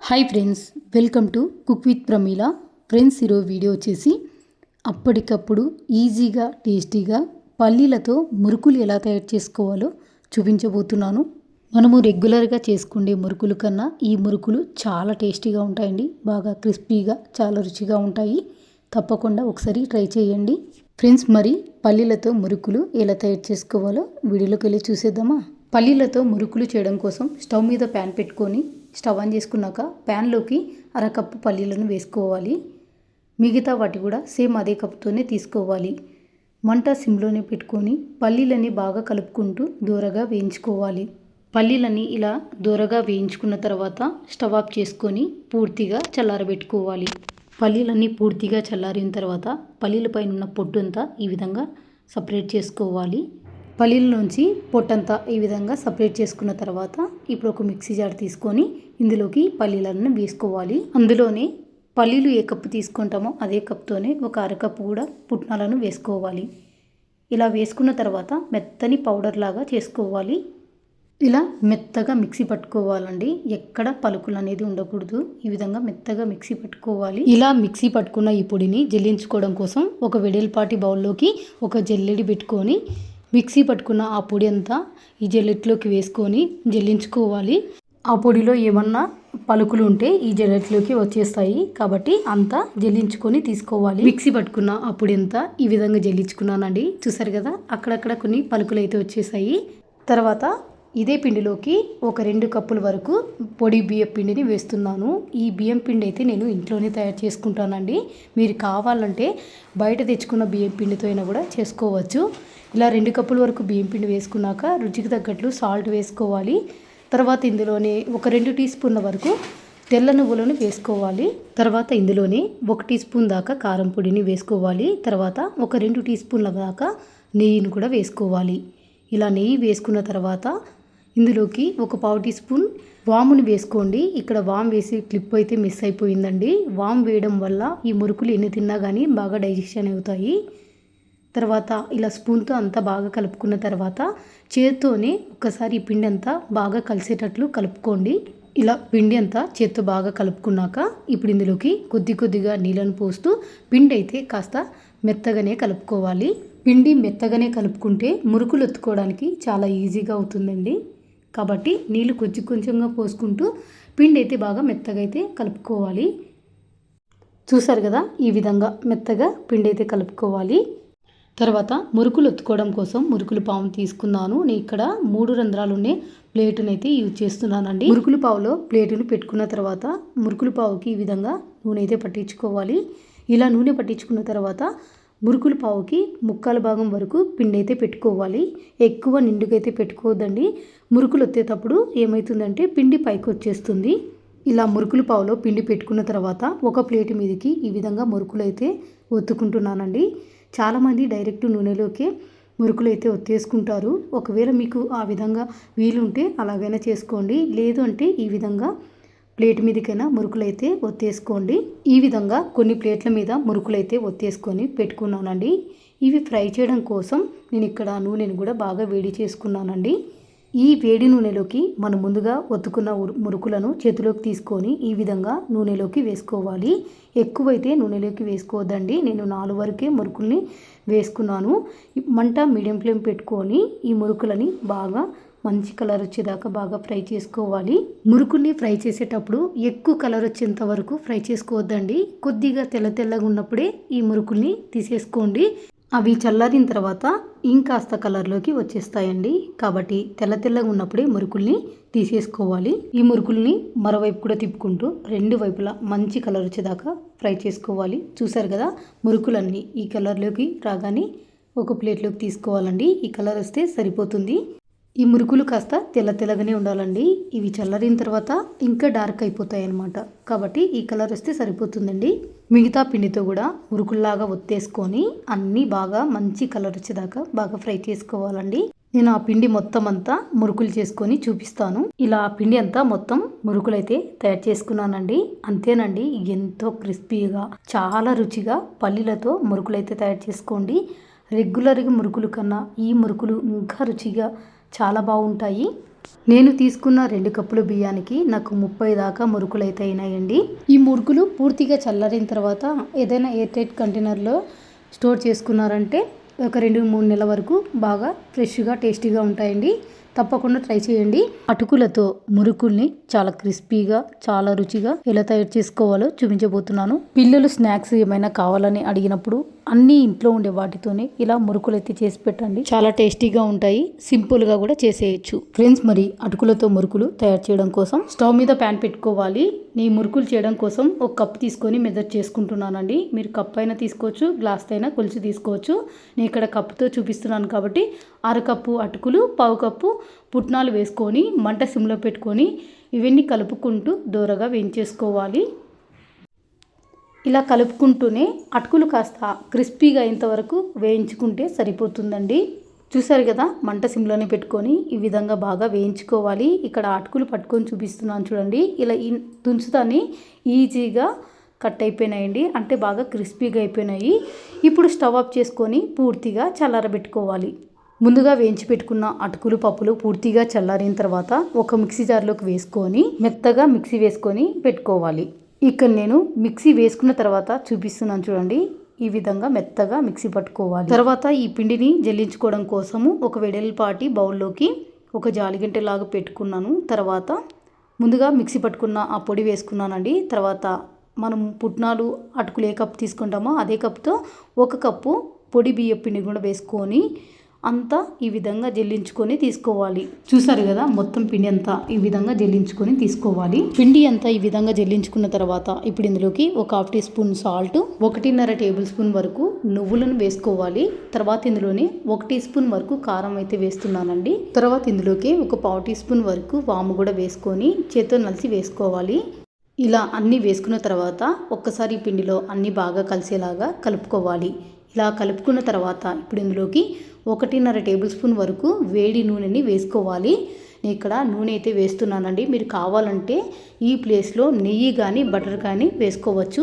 Hi friends, welcome to cook with Pramila. Friends, ఈరోజు video వచ్చేసి అప్పటికప్పుడు ఈజీగా టేస్టీగా పల్లీలతో మురుకులు ఎలా తయారు చేసుకోవాలో చూపించబోతున్నాను. మనము రెగ్యులర్గా చేసుకునే మురుకుల కన్నా ఈ మురుకులు చాలా టేస్టీగా ఉంటాయండి. బాగా క్రిస్పీగా చాలా రుచిగా ఉంటాయి. తప్పకుండా ఒకసారి ట్రై చేయండి. ఫ్రెండ్స్, మరి పల్లీలతో మురుకులు ఎలా తయారు చేసుకోవాలో వీడియోలోకి వెళ్ళి చూసేద్దామా. పల్లీలతో మురుకులు చేయడం కోసం స్టవ్ మీద ప్యాన్ పెట్టుకొని స్టవ్ ఆన్ చేసుకున్నాక ప్యాన్లోకి అరకప్పు పల్లీలను వేసుకోవాలి. మిగతా వాటి కూడా సేమ్ అదే కప్పుతోనే తీసుకోవాలి. మంట సిమ్లోనే పెట్టుకొని పల్లీలని బాగా కలుపుకుంటూ దూరగా వేయించుకోవాలి. పల్లీలని ఇలా దూరగా వేయించుకున్న తర్వాత స్టవ్ ఆఫ్ చేసుకొని పూర్తిగా చల్లారబెట్టుకోవాలి. పల్లీలన్నీ పూర్తిగా చల్లారిన తర్వాత పల్లీలపైన ఉన్న పొట్టు అంతా ఈ విధంగా సపరేట్ చేసుకోవాలి. పల్లీలలోంచి పొట్టంతా ఈ విధంగా సపరేట్ చేసుకున్న తర్వాత ఇప్పుడు ఒక మిక్సీ జార్ తీసుకొని ఇందులోకి పల్లీలను వేసుకోవాలి. అందులోనే పల్లీలు ఏ కప్పు తీసుకుంటామో అదే కప్తోనే ఒక అరకప్పు కూడా పుట్నాలను వేసుకోవాలి. ఇలా వేసుకున్న తర్వాత మెత్తని పౌడర్ లాగా చేసుకోవాలి. ఇలా మెత్తగా మిక్సీ పట్టుకోవాలండి. ఎక్కడ పలుకులు అనేది ఉండకూడదు. ఈ విధంగా మెత్తగా మిక్సీ పట్టుకోవాలి. ఇలా మిక్సీ పట్టుకున్న ఈ పొడిని జల్లించుకోవడం కోసం ఒక వెడల్పాటి బౌల్లోకి ఒక జల్లెడి పెట్టుకొని మిక్సీ పట్టుకున్న ఆ పొడి అంతా ఈ జల్లెట్లోకి వేసుకొని జల్లించుకోవాలి. ఆ పొడిలో ఏమన్నా పలుకులు ఉంటే ఈ జల్లెట్లోకి వచ్చేస్తాయి కాబట్టి అంతా జల్లించుకొని తీసుకోవాలి. మిక్సీ పట్టుకున్న ఆ పొడి అంతా ఈ విధంగా జల్లించుకున్నానండి. చూసారు కదా, అక్కడక్కడ కొన్ని పలుకులు అయితే వచ్చేసాయి. తర్వాత ఇదే పిండిలోకి ఒక 2 కప్పుల వరకు పొడి బియ్యం పిండిని వేస్తున్నాను. ఈ బియ్యం పిండి అయితే నేను ఇంట్లోనే తయారు చేసుకుంటానండి. మీరు కావాలంటే బయట తెచ్చుకున్న బియ్యం పిండితో అయినా కూడా చేసుకోవచ్చు. ఇలా 2 కప్పుల వరకు బియ్యం పిండి వేసుకున్నాక రుచికి తగ్గట్లు సాల్ట్ వేసుకోవాలి. తర్వాత ఇందులోనే ఒక 2 టీ స్పూన్ల వరకు తెల్ల నువ్వులను వేసుకోవాలి. తర్వాత ఇందులోనే 1 టీ స్పూన్ దాకా కారం పొడిని వేసుకోవాలి. తర్వాత ఒక 2 టీ స్పూన్ల దాకా నెయ్యిని కూడా వేసుకోవాలి. ఇలా నెయ్యి వేసుకున్న తర్వాత ఇందులోకి ఒక 1/2 టీ స్పూన్ వాముని వేసుకోండి. ఇక్కడ వామ్ వేసి క్లిప్ అయితే మిస్ అయిపోయిందండి. వామ్ వేయడం వల్ల ఈ మురుకులు ఎన్ని తిన్నా కానీ బాగా డైజెషన్ అవుతాయి. తర్వాత ఇలా స్పూన్తో అంతా బాగా కలుపుకున్న తర్వాత చేత్తోనే ఒక్కసారి ఈ పిండి అంతా బాగా కలిసేటట్లు కలుపుకోండి. ఇలా పిండి అంతా చేత్తో బాగా కలుపుకున్నాక ఇప్పుడు ఇందులోకి కొద్దిగా నీళ్ళను పోస్తూ పిండి అయితే కాస్త మెత్తగానే కలుపుకోవాలి. పిండి మెత్తగానే కలుపుకుంటే మురుకులు ఎత్తుకోవడానికి చాలా ఈజీగా అవుతుందండి. కాబట్టి నీళ్ళు కొంచెంగా పోసుకుంటూ పిండి అయితే బాగా మెత్తగా అయితే కలుపుకోవాలి. చూసారు కదా, ఈ విధంగా మెత్తగా పిండి అయితే కలుపుకోవాలి. తర్వాత మురుకులు ఎత్తుకోవడం కోసం మురుకులు పావును తీసుకున్నాను. నేను ఇక్కడ 3 రంధ్రాలు ఉండే ప్లేటును అయితే యూజ్ చేస్తున్నానండి. మురుకులు పావులో ప్లేటును పెట్టుకున్న తర్వాత మురుకులు పావుకి ఈ విధంగా నూనె అయితే పట్టించుకోవాలి. ఇలా నూనె పట్టించుకున్న తర్వాత మురుకుల పావుకి ముక్కాల భాగం వరకు పిండి అయితే పెట్టుకోవాలి. ఎక్కువ నిండుకైతే పెట్టుకోవద్దండి. మురుకులు వచ్చేటప్పుడు ఏమవుతుందంటే పిండి పైకి వచ్చేస్తుంది. ఇలా మురుకుల పావులో పిండి పెట్టుకున్న తర్వాత ఒక ప్లేట్ మీదకి ఈ విధంగా మురుకులు అయితే ఒత్తుకుంటున్నానండి. చాలామంది డైరెక్ట్ నూనెలోకే మురుకులు అయితే ఒత్తేసుకుంటారు. ఒకవేళ మీకు ఆ విధంగా వీలుంటే అలాగైనా చేసుకోండి. లేదు అంటే ఈ విధంగా ప్లేట్ మీదకైనా మురుకులు అయితే ఒత్తేసుకోండి. ఈ విధంగా కొన్ని ప్లేట్ల మీద మురుకులు అయితే ఒత్తేసుకొని పెట్టుకున్నానండి. ఇవి ఫ్రై చేయడం కోసం నేను ఇక్కడ నూనెను కూడా బాగా వేడి చేసుకున్నానండి. ఈ వేడి నూనెలోకి మనం ముందుగా ఒత్తుకున్న మురుకులను చేతిలోకి తీసుకొని ఈ విధంగా నూనెలోకి వేసుకోవాలి. ఎక్కువైతే నూనెలోకి వేసుకోవద్దండి. నేను 4 వరకే మురుకుల్ని వేసుకున్నాను. మంట మీడియం ఫ్లేమ్ పెట్టుకొని ఈ మురుకులని బాగా మంచి కలర్ వచ్చేదాకా బాగా ఫ్రై చేసుకోవాలి. మురుకుల్ని ఫ్రై చేసేటప్పుడు ఎక్కువ కలర్ వచ్చేంత వరకు ఫ్రై చేసుకోవద్దండి. కొద్దిగా తెల్లగా ఉన్నప్పుడే ఈ మురుకుల్ని తీసేసుకోండి. అవి చల్లారిన తర్వాత ఇంకాస్త కలర్లోకి వచ్చేస్తాయండి. కాబట్టి తెల్లగా ఉన్నప్పుడే మురుకుల్ని తీసేసుకోవాలి. ఈ మురుకుల్ని మరోవైపు కూడా తిప్పుకుంటూ 2 వైపులా మంచి కలర్ వచ్చేదాకా ఫ్రై చేసుకోవాలి. చూసారు కదా, మురుకులన్నీ ఈ కలర్లోకి రాగానే ఒక ప్లేట్లోకి తీసుకోవాలండి. ఈ కలర్ వస్తే సరిపోతుంది. ఈ మురుకులు కాస్త తెల్లగానే ఉండాలండి. ఇవి చల్లారిన తర్వాత ఇంకా డార్క్ అయిపోతాయి అన్నమాట. కాబట్టి ఈ కలర్ వస్తే సరిపోతుందండి. మిగతా పిండితో కూడా మురుకుల్లాగా ఒత్తేసుకొని అన్నీ బాగా మంచి కలర్ వచ్చేదాకా బాగా ఫ్రై చేసుకోవాలండి. నేను ఆ పిండి మొత్తం అంతా మురుకులు చేసుకొని చూపిస్తాను. ఇలా ఆ పిండి అంతా మొత్తం మురుకులు అయితే తయారు చేసుకున్నానండి. అంతేనండి, ఎంతో క్రిస్పీగా చాలా రుచిగా పల్లీలతో మురుకులు అయితే తయారు చేసుకోండి. రెగ్యులర్గా మురుకులు కన్నా ఈ మురుకులు ఇంకా రుచిగా చాలా బాగుంటాయి. నేను తీసుకున్న 2 కప్పుల బియ్యానికి నాకు 30 దాకా మురుకులు అయితే అయినాయండి. ఈ మురుకులు పూర్తిగా చల్లారిన తర్వాత ఏదైనా ఎయిర్ టైట్ కంటైనర్లో స్టోర్ చేసుకున్నారంటే ఒక 2-3 నెలల వరకు బాగా ఫ్రెష్గా టేస్టీగా ఉంటాయండి. తప్పకుండా ట్రై చేయండి. అటుకులతో మురుకుల్ని చాలా క్రిస్పీగా చాలా రుచిగా ఎలా తయారు చేసుకోవాలో చూపించబోతున్నాను. పిల్లలు స్నాక్స్ ఏమైనా కావాలని అడిగినప్పుడు అన్నీ ఇంట్లో ఉండే వాటితోనే ఇలా మురుకులు అయితే చేసి పెట్టండి. చాలా టేస్టీగా ఉంటాయి. సింపుల్గా కూడా చేసేయచ్చు. ఫ్రెండ్స్, మరి అటుకులతో మురుకులు తయారు చేయడం కోసం స్టవ్ మీద ప్యాన్ పెట్టుకోవాలి. నేను మురుకులు చేయడం కోసం ఒక కప్పు తీసుకొని మెజర్ చేసుకుంటున్నానండి. మీరు కప్ అయినా తీసుకోవచ్చు, గ్లాస్ అయినా కొలిచి తీసుకోవచ్చు. నేను ఇక్కడ కప్పుతో చూపిస్తున్నాను కాబట్టి 1/2 కప్పు అటుకులు, 1/2 కప్పు పుట్నాలు వేసుకొని మంట సిమ్లో పెట్టుకొని ఇవన్నీ కలుపుకుంటూ దోరగా వేయించేసుకోవాలి. ఇలా కలుపుకుంటూనే అటుకులు కాస్త క్రిస్పీగా అయ్యేంతవరకు వేయించుకుంటే సరిపోతుందండి. చూసారు కదా, మంట సిమ్లోనే పెట్టుకొని ఈ విధంగా బాగా వేయించుకోవాలి. ఇక్కడ అటుకులు పట్టుకొని చూపిస్తున్నాను చూడండి. ఇలా తుంచుతాన్ని ఈజీగా కట్ అయిపోయినాయండి, అంటే బాగా క్రిస్పీగా అయిపోయినాయి. ఇప్పుడు స్టవ్ ఆఫ్ చేసుకొని పూర్తిగా చల్లారబెట్టుకోవాలి. ముందుగా వేయించి పెట్టుకున్న అటుకులు పప్పులు పూర్తిగా చల్లారిన తర్వాత ఒక మిక్సీ జార్లోకి వేసుకొని మెత్తగా మిక్సీ వేసుకొని పెట్టుకోవాలి. ఇక్కడ నేను మిక్సీ వేసుకున్న తర్వాత చూపిస్తున్నాను చూడండి. ఈ విధంగా మెత్తగా మిక్సీ పట్టుకోవాలి. తర్వాత ఈ పిండిని జల్లించుకోవడం కోసము ఒక వెడల్పాటి బౌల్లోకి ఒక జాలిగంటె లాగా పెట్టుకున్నాను. తర్వాత ముందుగా మిక్సీ పట్టుకున్న ఆ పొడి వేసుకున్నానండి. తర్వాత మనం పుట్నాలు అటుకులు ఏ కప్పు తీసుకుంటామో అదే కప్పుతో 1 కప్పు పొడి బియ్య పిండి కూడా వేసుకొని అంతా ఈ విధంగా జల్లించుకొని తీసుకోవాలి. చూసారు కదా, మొత్తం పిండి అంతా ఈ విధంగా జల్లించుకొని తీసుకోవాలి. పిండి అంతా ఈ విధంగా జల్లించుకున్న తర్వాత ఇప్పుడు ఇందులోకి ఒక 1/2 teaspoon salt, 1.5 tablespoon వరకు నువ్వులను వేసుకోవాలి. తర్వాత ఇందులోనే 1 టీ స్పూన్ వరకు కారం అయితే వేస్తున్నానండి. తర్వాత ఇందులోకి ఒక 1/2 టీ స్పూన్ వరకు వాము కూడా వేసుకొని చేత్తో నలిసి వేసుకోవాలి. ఇలా అన్నీ వేసుకున్న తర్వాత ఒక్కసారి ఈ పిండిలో అన్నీ బాగా కలిసేలాగా కలుపుకోవాలి. ఇలా కలుపుకున్న తర్వాత ఇప్పుడు ఇందులోకి 1.5 టేబుల్ స్పూన్ వరకు వేడి నూనెని వేసుకోవాలి. నేను ఇక్కడ నూనె అయితే వేస్తున్నానండి. మీరు కావాలంటే ఈ ప్లేస్లో నెయ్యి కానీ బటర్ కానీ వేసుకోవచ్చు.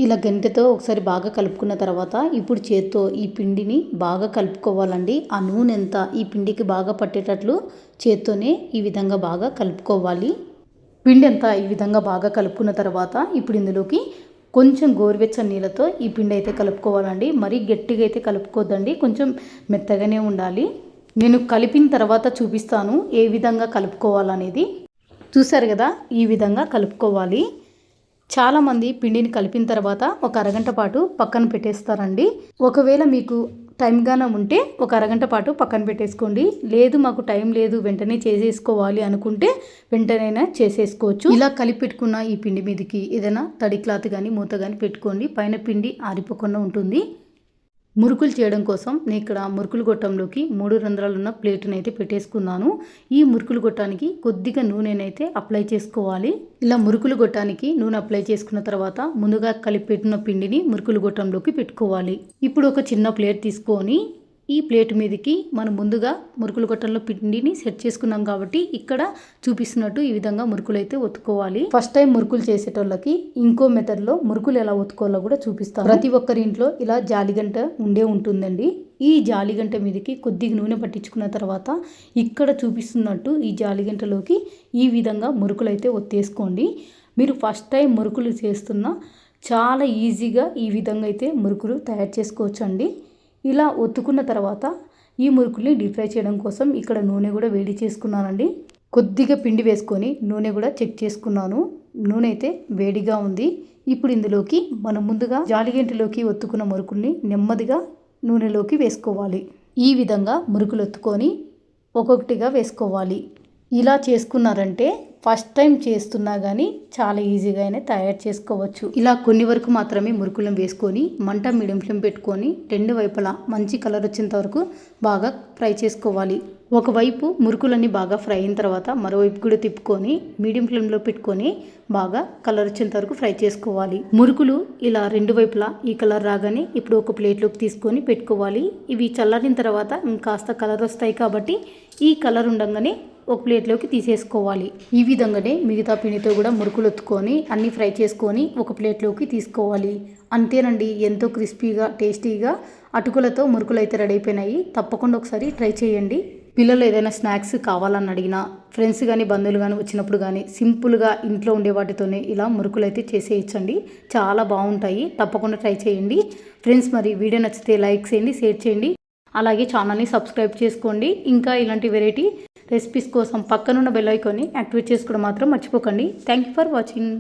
ఇలా గంటెతో ఒకసారి బాగా కలుపుకున్న తర్వాత ఇప్పుడు చేత్తో ఈ పిండిని బాగా కలుపుకోవాలండి. ఆ నూనె అంతా ఈ పిండికి బాగా పట్టేటట్లు చేత్తోనే ఈ విధంగా బాగా కలుపుకోవాలి. పిండి అంతా ఈ విధంగా బాగా కలుపుకున్న తర్వాత ఇప్పుడు ఇందులోకి కొంచెం గోరువెచ్చని నీళ్ళతో ఈ పిండి అయితే కలుపుకోవాలండి. మరీ గట్టిగా అయితే కలుపుకోవద్దండి, కొంచెం మెత్తగానే ఉండాలి. నేను కలిపిన తర్వాత చూపిస్తాను ఏ విధంగా కలుపుకోవాలనేది. చూసారు కదా, ఈ విధంగా కలుపుకోవాలి. చాలామంది పిండిని కలిపిన తర్వాత ఒక అరగంట పాటు పక్కన పెట్టేస్తారండి. ఒకవేళ మీకు టైంగానే ఉంటే ఒక అరగంట పాటు పక్కన పెట్టేసుకోండి. లేదు మాకు టైం లేదు వెంటనే చేసేసుకోవాలి అనుకుంటే వెంటనే చేసేసుకోవచ్చు. ఇలా కలిపి పెట్టుకున్న ఈ పిండి మీదకి ఏదైనా తడి క్లాత్ కానీ మూత కానీ పెట్టుకోండి. పైన పిండి ఆరిపోకుండా ఉంటుంది. మురుకులు చేయడం కోసం నేను ఇక్కడ మురుకులు గొట్టంలోకి 3 రంధ్రాలు ఉన్న ప్లేట్ని అయితే పెట్టేసుకున్నాను. ఈ మురుకులు గొట్టానికి కొద్దిగా నూనెనైతే అప్లై చేసుకోవాలి. ఇలా మురుకులు గొట్టానికి నూనె అప్లై చేసుకున్న తర్వాత ముందుగా కలిపి పెట్టిన పిండిని మురుకులు గొట్టంలోకి పెట్టుకోవాలి. ఇప్పుడు ఒక చిన్న ప్లేట్ తీసుకొని ఈ ప్లేట్ మీదకి మనం ముందుగా మురుకులు గొట్టంలో పిండిని సెట్ చేసుకున్నాం కాబట్టి ఇక్కడ చూపిస్తున్నట్టు ఈ విధంగా మురుకులు అయితే ఒత్తుకోవాలి. ఫస్ట్ టైం మురుకులు చేసేటోళ్ళకి ఇంకో మెథడ్లో మురుకులు ఎలా ఒత్తుకోవాలో కూడా చూపిస్తాను. ప్రతి ఒక్కరి ఇంట్లో ఇలా జాలిగంట ఉంటుందండి. ఈ జాలిగంట మీదకి కొద్దిగా నూనె పట్టించుకున్న తర్వాత ఇక్కడ చూపిస్తున్నట్టు ఈ జాలిగంటలోకి ఈ విధంగా మురుకులు అయితే ఒత్తేసుకోండి. మీరు ఫస్ట్ టైం మురుకులు చేస్తున్నా చాలా ఈజీగా ఈ విధంగా అయితే మురుకులు తయారు చేసుకోవచ్చండి. ఇలా ఒత్తుకున్న తర్వాత ఈ మురుకుల్ని డీప్ ఫ్రై చేయడం కోసం ఇక్కడ నూనె కూడా వేడి చేసుకున్నానండి. కొద్దిగా పిండి వేసుకొని నూనె కూడా చెక్ చేసుకున్నాను. నూనె అయితే వేడిగా ఉంది. ఇప్పుడు ఇందులోకి మనం ముందుగా జాలిగంటలోకి ఒత్తుకున్న మురుకుల్ని నెమ్మదిగా నూనెలోకి వేసుకోవాలి. ఈ విధంగా మురుకులు ఒత్తుకొని ఒక్కొక్కటిగా వేసుకోవాలి. ఇలా చేసుకున్నారంటే ఫస్ట్ టైం చేస్తున్నా కానీ చాలా ఈజీగానే తయారు చేసుకోవచ్చు. ఇలా కొన్ని వరకు మాత్రమే మురుకులను వేసుకొని మంట మీడియం ఫ్లేమ్ పెట్టుకొని 2 వైపులా మంచి కలర్ వచ్చేంత వరకు బాగా ఫ్రై చేసుకోవాలి. ఒకవైపు మురుకులన్నీ బాగా ఫ్రై అయిన తర్వాత మరోవైపు కూడా తిప్పుకొని మీడియం ఫ్లేమ్లో పెట్టుకొని బాగా కలర్ వచ్చేంత వరకు ఫ్రై చేసుకోవాలి. మురుకులు ఇలా 2 వైపులా ఈ కలర్ రాగానే ఇప్పుడు ఒక ప్లేట్లోకి తీసుకొని పెట్టుకోవాలి. ఇవి చల్లారిన తర్వాత ఇంకాస్త కలర్ వస్తాయి కాబట్టి ఈ కలర్ ఉండగానే ఒక ప్లేట్లోకి తీసేసుకోవాలి. ఈ విధంగానే మిగతా పిండితో కూడా మురుకులు ఒత్తుకొని అన్నీ ఫ్రై చేసుకొని ఒక ప్లేట్లోకి తీసుకోవాలి. అంతేనండి, ఎంతో క్రిస్పీగా టేస్టీగా అటుకులతో మురుకులు అయితే రెడీ అయిపోయినాయి. తప్పకుండా ఒకసారి ట్రై చేయండి. పిల్లలు ఏదైనా స్నాక్స్ కావాలని అడిగినా, ఫ్రెండ్స్ కానీ బంధువులు కానీ వచ్చినప్పుడు కానీ సింపుల్గా ఇంట్లో ఉండే వాటితోనే ఇలా మురుకులు అయితే చేసేయచ్చండి. చాలా బాగుంటాయి. తప్పకుండా ట్రై చేయండి ఫ్రెండ్స్. మరి వీడియో నచ్చితే లైక్ చేయండి, షేర్ చేయండి, అలాగే ఛానల్ని సబ్స్క్రైబ్ చేసుకోండి. ఇంకా ఇలాంటి వెరైటీ రెసిపీస్ కోసం పక్కనున్న బెల్ ఐకాన్ని యాక్టివేట్ చేసుకోవడం మాత్రం మర్చిపోకండి. Thank you for watching.